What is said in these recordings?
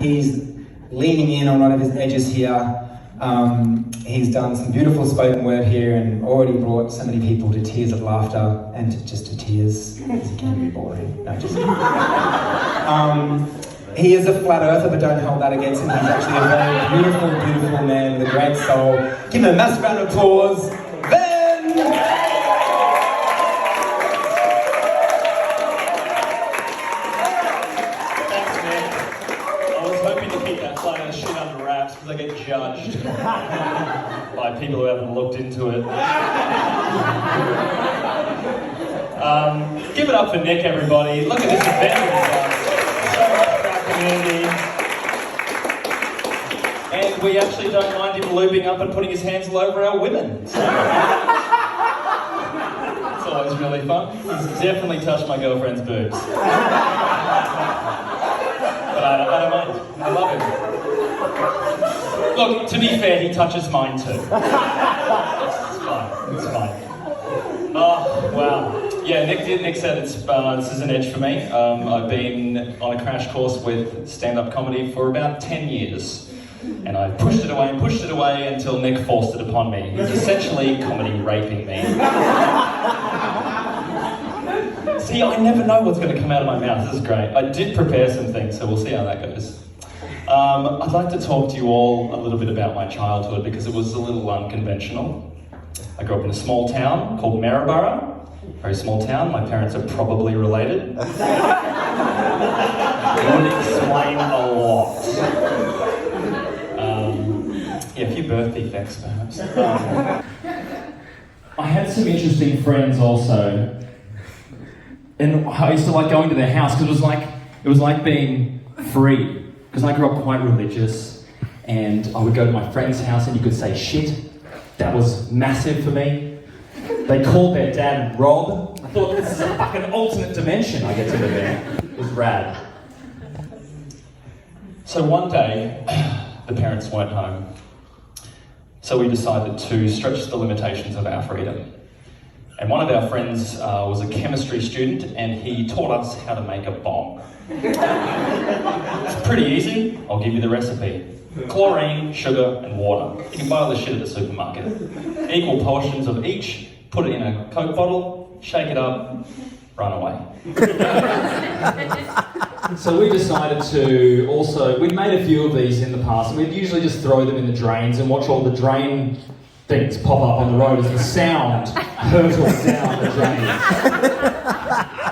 He's leaning in on one of his edges here. He's done some beautiful spoken word here and already brought so many people to tears of laughter and just to tears, because he can be boring. No, just he is a flat earther, but don't hold that against him. He's actually a very beautiful, beautiful man with a great soul. Give him a massive round of applause. Because I get judged by people who haven't looked into it. Give it up for Nick, everybody. Look at this event. So much crack community. And we actually don't mind him looping up and putting his hands all over our women. So it's always really fun. He's definitely touched my girlfriend's boobs. But I don't mind. I love him. Look, to be fair, he touches mine too. It's fine. It's fine. Oh, wow. Yeah, Nick said this is an edge for me. I've been on a crash course with stand-up comedy for about 10 years. And I pushed it away until Nick forced it upon me. He's essentially comedy raping me. See, I never know what's going to come out of my mouth. This is great. I did prepare some things, so we'll see how that goes. I'd like to talk to you all a little bit about my childhood because it was a little unconventional. I grew up in a small town called Maryborough. Very small town. My parents are probably related. It would explain a lot. Yeah, a few birth defects perhaps. I had some interesting friends also. And I used to like going to their house because it was like being free. Because I grew up quite religious, and I would go to my friend's house and you could say shit. That was massive for me. They called their dad Rob. I thought, this is a fucking alternate dimension I get to live in. It was rad. So one day, the parents weren't home. So we decided to stretch the limitations of our freedom. And one of our friends was a chemistry student, and he taught us how to make a bomb. It's pretty easy. I'll give you the recipe. Chlorine, sugar, and water. You can buy all this shit at the supermarket. Equal portions of each, put it in a Coke bottle, shake it up, run away. So we decided to also, we'd made a few of these in the past, and we'd usually just throw them in the drains and watch all the drain things pop up on the road as the sound hurtles down the drains.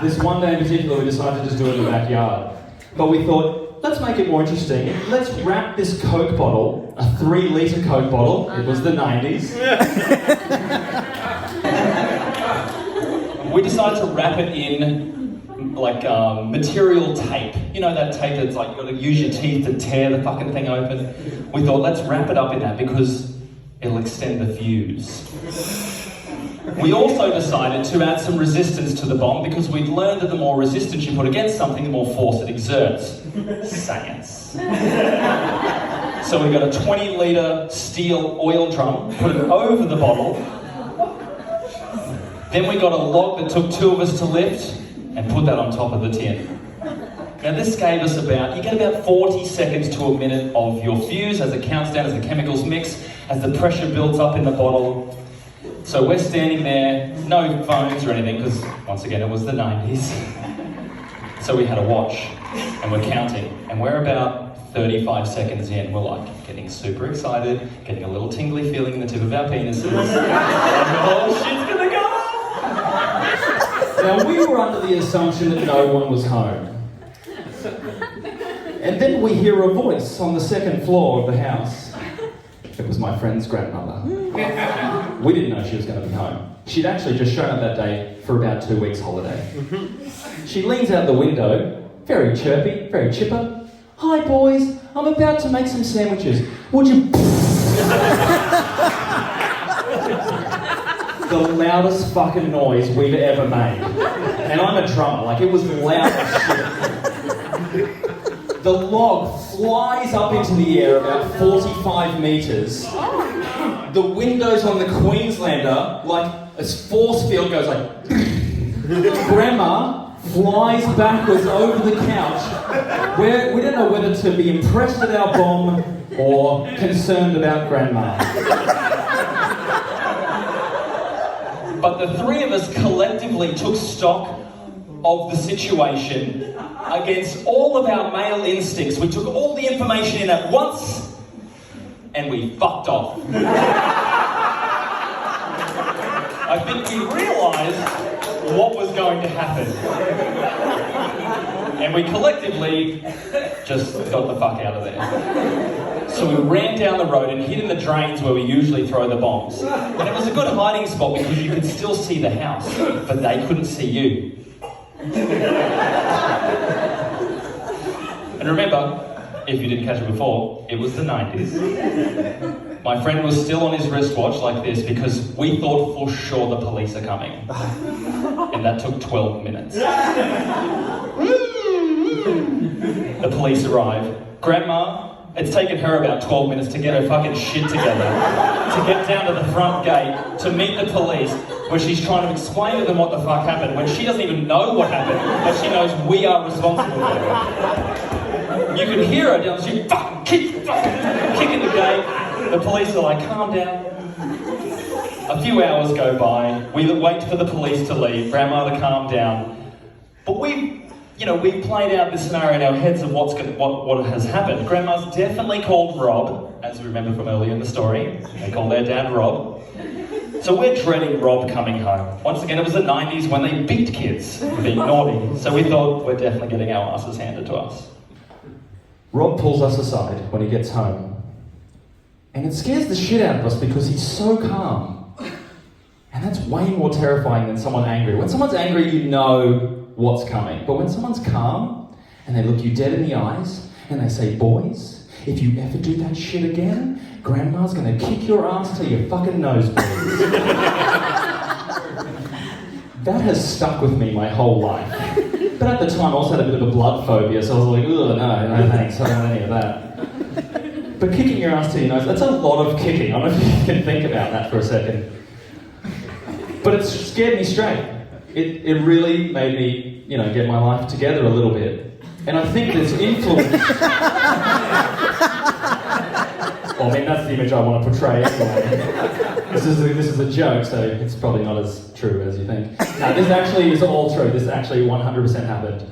This one day in particular, we decided to just do it in the backyard. But we thought, let's make it more interesting. Let's wrap this Coke bottle, a 3-litre Coke bottle, it was the 90s. We decided to wrap it in like material tape. You know that tape that's like, you've got to use your teeth to tear the fucking thing open? We thought, let's wrap it up in that because it'll extend the fuse. We also decided to add some resistance to the bomb because we'd learned that the more resistance you put against something, the more force it exerts. Science. So we got a 20-litre steel oil drum, put it over the bottle. Then we got a log that took 2 of us to lift and put that on top of the tin. Now this gave us you get about 40 seconds to a minute of your fuse as it counts down, as the chemicals mix, as the pressure builds up in the bottle. So we're standing there, no phones or anything, because once again it was the 90s. So we had a watch, and we're counting, and we're about 35 seconds in. We're like getting super excited, getting a little tingly feeling in the tip of our penises. Oh, shit's gonna go off! Now we were under the assumption that no one was home. And then we hear a voice on the 2nd floor of the house. It was my friend's grandmother. We didn't know she was going to be home. She'd actually just shown up that day for about 2 weeks' holiday. She leans out the window, very chirpy, very chipper. Hi boys, I'm about to make some sandwiches. Would you... The loudest fucking noise we've ever made. And I'm a drummer, like it was loud as shit. The log flies up into the air about 45 metres. The windows on the Queenslander, like a force field goes like... Grandma flies backwards over the couch. We don't know whether to be impressed at our bomb or concerned about Grandma. But the three of us collectively took stock of the situation against all of our male instincts. We took all the information in at once and we fucked off. I think we realised what was going to happen. And we collectively just got the fuck out of there. So we ran down the road and hid in the drains where we usually throw the bombs. And it was a good hiding spot because you could still see the house, but they couldn't see you. And remember, if you didn't catch it before, it was the 90s. My friend was still on his wristwatch like this because we thought for sure the police are coming. And that took 12 minutes. The police arrive. Grandma, it's taken her about 12 minutes to get her fucking shit together, to get down to the front gate, to meet the police, where she's trying to explain to them what the fuck happened, when she doesn't even know what happened, but she knows we are responsible for it. You can hear her down the street, fucking kicking the gate. The police are like, calm down. A few hours go by, we wait for the police to leave, Grandma to calm down. But we played out this scenario in our heads of what has happened. Grandma's definitely called Rob, as we remember from earlier in the story. They called their dad Rob. So we're dreading Rob coming home. Once again, it was the 90s when they beat kids for being naughty. So we thought we're definitely getting our asses handed to us. Rob pulls us aside when he gets home. And it scares the shit out of us because he's so calm. And that's way more terrifying than someone angry. When someone's angry, you know what's coming. But when someone's calm, and they look you dead in the eyes, and they say, boys, if you ever do that shit again, Grandma's gonna kick your ass till your fucking nose bleeds. That has stuck with me my whole life. But at the time, I also had a bit of a blood phobia, so I was like, ugh, no thanks, I don't want any of that. But kicking your ass till your nose, that's a lot of kicking. I don't know if you can think about that for a second. But it scared me straight. It really made me, get my life together a little bit. And I think this influence... Well, I mean, that's the image I want to portray anyway. This is a joke, so it's probably not as true as you think. No, this actually is all true. This actually 100% happened.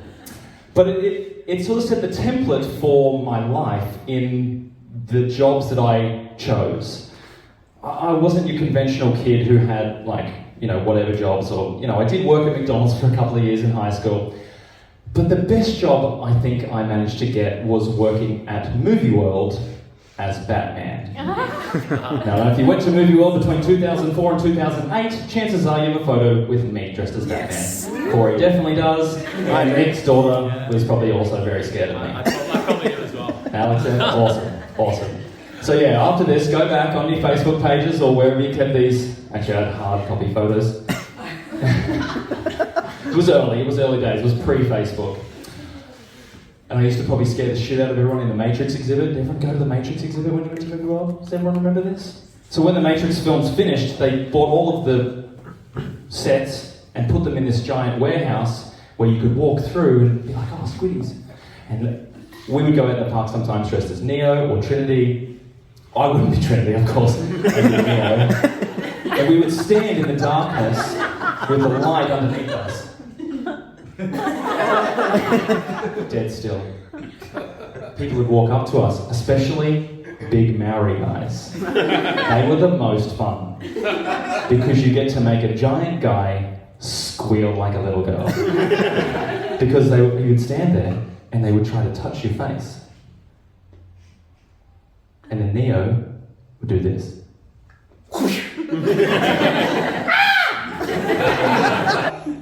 But it sort of set the template for my life in the jobs that I chose. I wasn't your conventional kid who had, whatever jobs, or, I did work at McDonald's for a couple of years in high school. But the best job I think I managed to get was working at Movie World as Batman. Now, if you went to Movie World between 2004 and 2008, chances are you have a photo with me dressed as Batman. Yes. Corey definitely does. My next daughter was probably also very scared of me. I probably do as well. Alex, awesome. So yeah, after this, go back on your Facebook pages or wherever you kept these. Actually, I had hard copy photos. It was early days, it was pre-Facebook. And I used to probably scare the shit out of everyone in the Matrix exhibit. Did everyone go to the Matrix exhibit when you went to Movie World? Does everyone remember this? So when the Matrix films finished, they bought all of the sets and put them in this giant warehouse where you could walk through and be like, oh, squiddies. And we would go out in the park sometimes dressed as Neo or Trinity. I wouldn't be Trinity, of course. I'd be Neo. And we would stand in the darkness with the light underneath us. Dead still. People would walk up to us, especially big Maori guys. They were the most fun because you get to make a giant guy squeal like a little girl. Because you would stand there and they would try to touch your face. And then Neo would do this.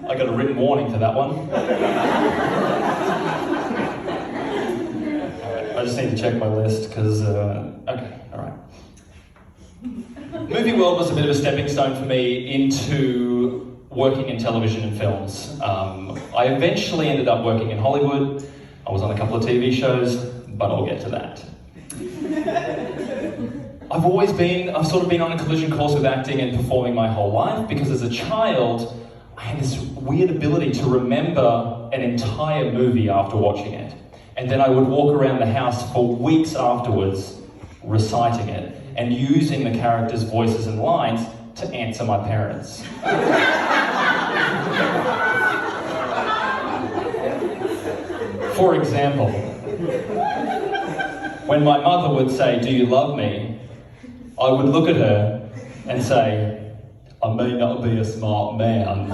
I got a written warning for that one. I just need to check my list because, okay, alright. Movie World was a bit of a stepping stone for me into working in television and films. I eventually ended up working in Hollywood. I was on a couple of TV shows, but I'll get to that. I've sort of been on a collision course with acting and performing my whole life because as a child, I had this weird ability to remember an entire movie after watching it. And then I would walk around the house for weeks afterwards, reciting it, and using the characters' voices and lines to answer my parents. For example, when my mother would say, "Do you love me?" I would look at her and say, "I may not be a smart man,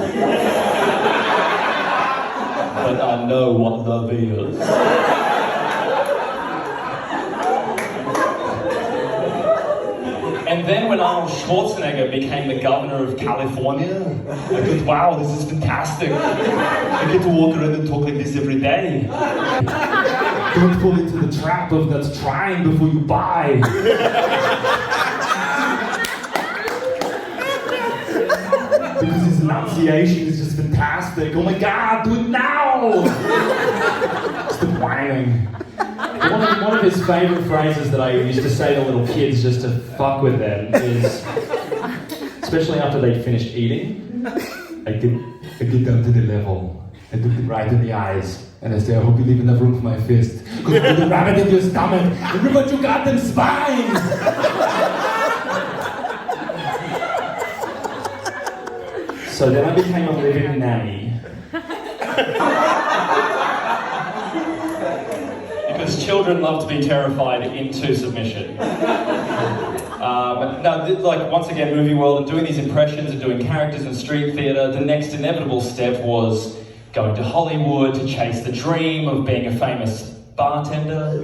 but I know what love is." And then when Arnold Schwarzenegger became the governor of California, I thought, wow, this is fantastic. I get to walk around and talk like this every day. Don't fall into the trap of that's trying before you buy. Because his enunciation is just fantastic. Oh my God, do it now! It's the whining. One of his favourite phrases that I used to say to little kids just to fuck with them is, especially after they'd finished eating, I get down to the level, I look them right in the eyes, and I say, "I hope you leave enough room for my fist, because I put a rabbit in your stomach, and rip out your goddamn spine!" So then I became a living nanny. Because children love to be terrified into submission. Once again, movie world, and doing these impressions and doing characters in street theatre, the next inevitable step was going to Hollywood to chase the dream of being a famous bartender.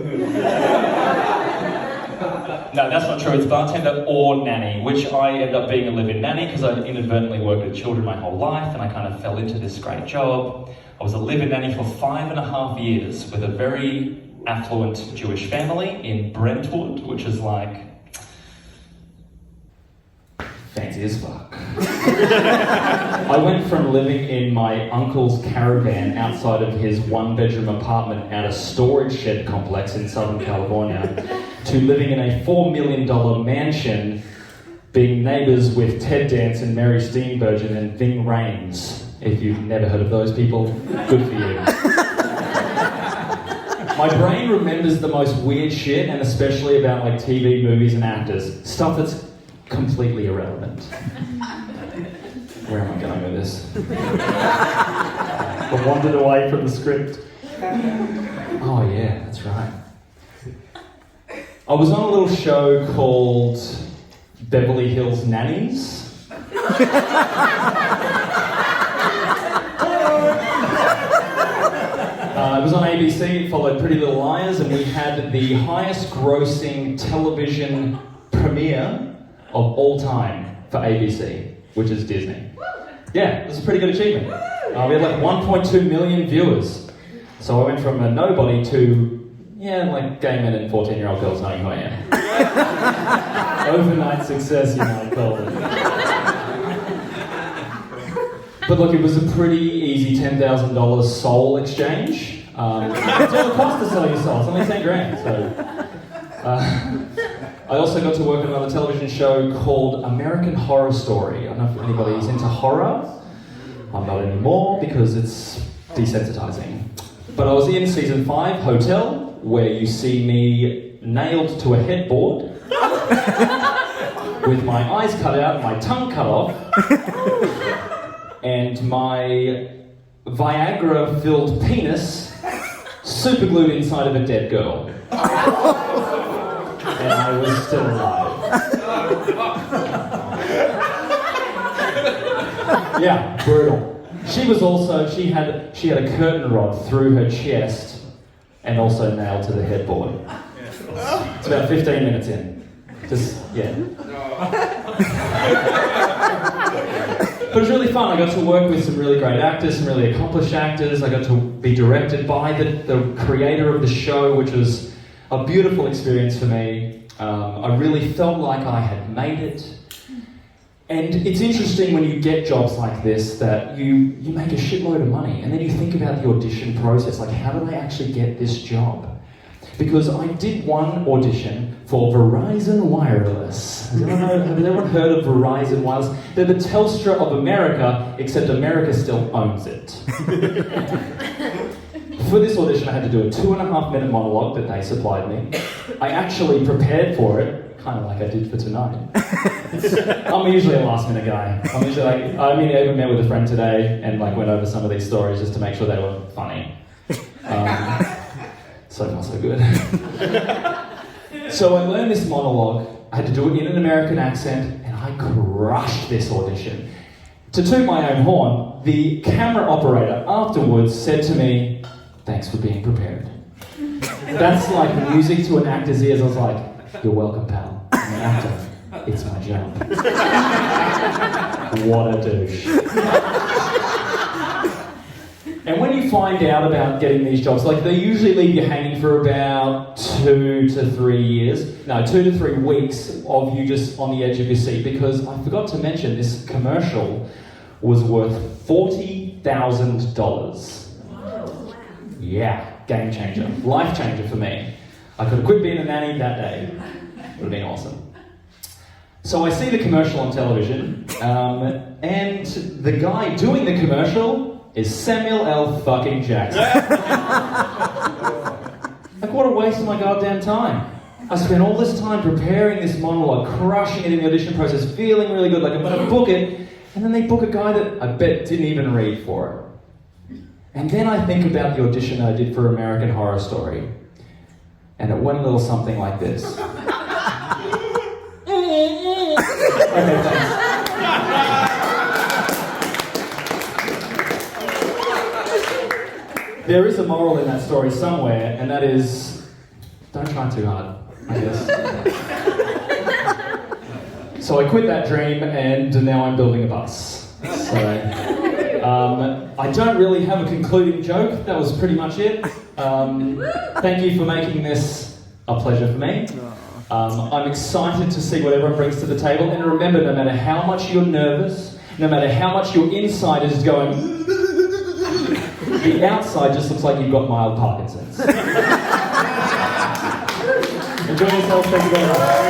No, that's not true. It's bartender or nanny, which I ended up being a live-in nanny because I inadvertently worked with children my whole life, and I kind of fell into this great job. I was a live-in nanny for 5.5 years with a very affluent Jewish family in Brentwood, which is like fancy as fuck. I went from living in my uncle's caravan outside of his one-bedroom apartment at a storage shed complex in Southern California to living in a $4 million mansion, being neighbours with Ted Danson, Mary Steenburgen and Ving Rhames. If you've never heard of those people, good for you. My brain remembers the most weird shit, and especially about like TV, movies and actors. Stuff that's completely irrelevant. Where am I going with this? I wandered away from the script. Oh yeah, that's right. I was on a little show called Beverly Hills Nannies. It was on ABC, it followed Pretty Little Liars, and we had the highest grossing television premiere of all time for ABC, which is Disney. Yeah, it was a pretty good achievement. We had like 1.2 million viewers. So I went from a nobody to, like gay men and 14-year-old girls knowing who I am. Overnight success, you might call it. But look, it was a pretty easy $10,000 soul exchange. It's all it costs to sell your soul. It's only 10 grand. So, I also got to work on another television show called American Horror Story. I don't know if anybody's into horror. I'm not anymore because it's desensitizing. But I was in season 5, Hotel, where you see me nailed to a headboard with my eyes cut out, my tongue cut off, and my Viagra-filled penis superglued inside of a dead girl. And I was still alive. Yeah, brutal. She had a curtain rod through her chest and also nailed to the headboard. It's about 15 minutes in. But it was really fun. I got to work with some really great actors, some really accomplished actors. I got to be directed by the creator of the show, which was a beautiful experience for me. I really felt like I had made it. And it's interesting when you get jobs like this that you make a shitload of money and then you think about the audition process, like how did I actually get this job? Because I did one audition for Verizon Wireless. Has anyone heard of Verizon Wireless? They're the Telstra of America, except America still owns it. for this audition, I had to do a 2.5-minute monologue that they supplied me. I actually prepared for it, kind of like I did for tonight. I'm usually a last-minute guy. I'm usually like, I even met with a friend today and like went over some of these stories just to make sure they were funny. So far, so good. So I learned this monologue. I had to do it in an American accent, and I crushed this audition. To toot my own horn, the camera operator afterwards said to me, "Thanks for being prepared." That's like music to an actor's ears. I was like, "You're welcome, pal. I'm an actor. It's my job." What a douche. And when you find out about getting these jobs, like they usually leave you hanging for about 2 to 3 years. No, 2 to 3 weeks of you just on the edge of your seat, because I forgot to mention this commercial was worth $40,000. Yeah, game changer, life changer for me. I could have quit being a nanny that day. Would have been awesome. So I see the commercial on television, and the guy doing the commercial is Samuel L. fucking Jackson. Like, what a waste of my goddamn time. I spent all this time preparing this monologue, crushing it in the audition process, feeling really good, like I'm gonna book it, and then they book a guy that I bet didn't even read for it. And then I think about the audition I did for American Horror Story, and it went a little something like this. Okay, thanks. There is a moral in that story somewhere, and that is, don't try too hard, I guess. So I quit that dream, and now I'm building a bus. So, I don't really have a concluding joke. That was pretty much it. Thank you for making this a pleasure for me. I'm excited to see what everyone brings to the table, and remember, no matter how much you're nervous, no matter how much your inside is going, the outside just looks like you've got mild Parkinson's. Enjoy yourself, thank you very much.